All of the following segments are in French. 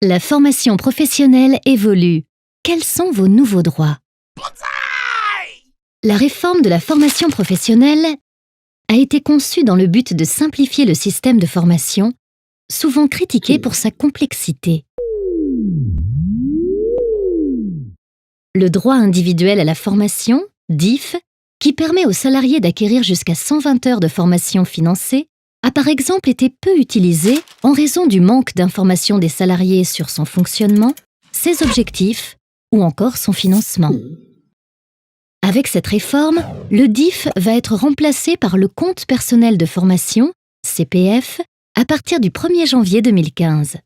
La formation professionnelle évolue. Quels sont vos nouveaux droits? La réforme de la formation professionnelle a été conçue dans le but de simplifier le système de formation, souvent critiqué pour sa complexité. Le droit individuel à la formation, DIF, qui permet aux salariés d'acquérir jusqu'à 120 heures de formation financée, a par exemple été peu utilisé en raison du manque d'informations des salariés sur son fonctionnement, ses objectifs ou encore son financement. Avec cette réforme, le DIF va être remplacé par le compte personnel de formation, CPF, à partir du 1er janvier 2015.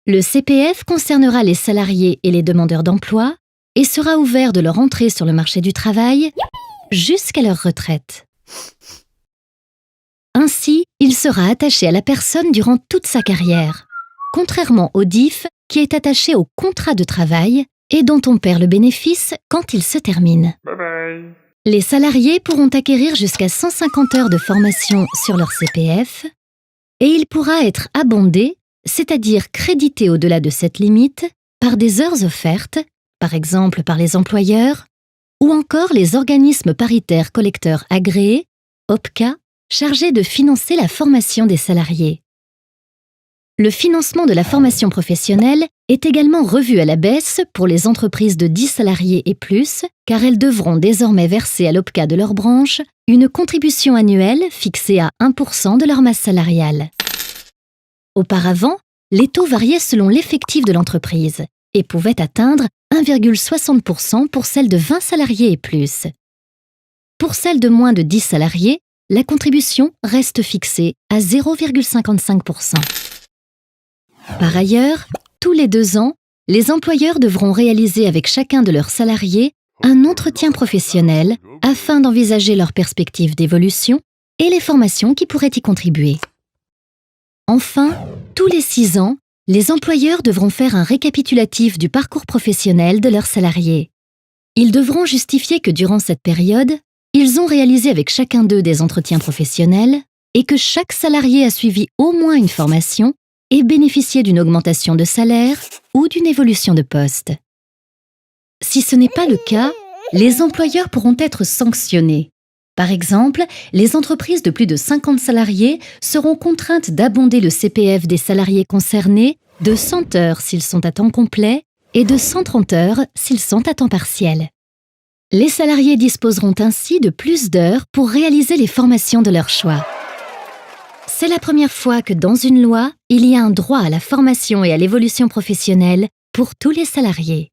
Le CPF concernera les salariés et les demandeurs d'emploi et sera ouvert de leur entrée sur le marché du travail jusqu'à leur retraite. Ainsi, il sera attaché à la personne durant toute sa carrière, contrairement au DIF qui est attaché au contrat de travail et dont on perd le bénéfice quand il se termine. Bye bye. Les salariés pourront acquérir jusqu'à 150 heures de formation sur leur CPF et il pourra être abondé, c'est-à-dire crédité au-delà de cette limite, par des heures offertes, par exemple par les employeurs, ou encore les organismes paritaires collecteurs agréés, OPCA, chargés de financer la formation des salariés. Le financement de la formation professionnelle est également revu à la baisse pour les entreprises de 10 salariés et plus, car elles devront désormais verser à l'OPCA de leur branche une contribution annuelle fixée à 1% de leur masse salariale. Auparavant, les taux variaient selon l'effectif de l'entreprise et pouvaient atteindre 1,60% pour celles de 20 salariés et plus. Pour celles de moins de 10 salariés, la contribution reste fixée à 0,55%. Par ailleurs, tous les 2 ans, les employeurs devront réaliser avec chacun de leurs salariés un entretien professionnel afin d'envisager leurs perspectives d'évolution et les formations qui pourraient y contribuer. Enfin, tous les 6 ans, les employeurs devront faire un récapitulatif du parcours professionnel de leurs salariés. Ils devront justifier que durant cette période, ils ont réalisé avec chacun d'eux des entretiens professionnels et que chaque salarié a suivi au moins une formation et bénéficié d'une augmentation de salaire ou d'une évolution de poste. Si ce n'est pas le cas, les employeurs pourront être sanctionnés. Par exemple, les entreprises de plus de 50 salariés seront contraintes d'abonder le CPF des salariés concernés de 100 heures s'ils sont à temps complet et de 130 heures s'ils sont à temps partiel. Les salariés disposeront ainsi de plus d'heures pour réaliser les formations de leur choix. C'est la première fois que dans une loi, il y a un droit à la formation et à l'évolution professionnelle pour tous les salariés.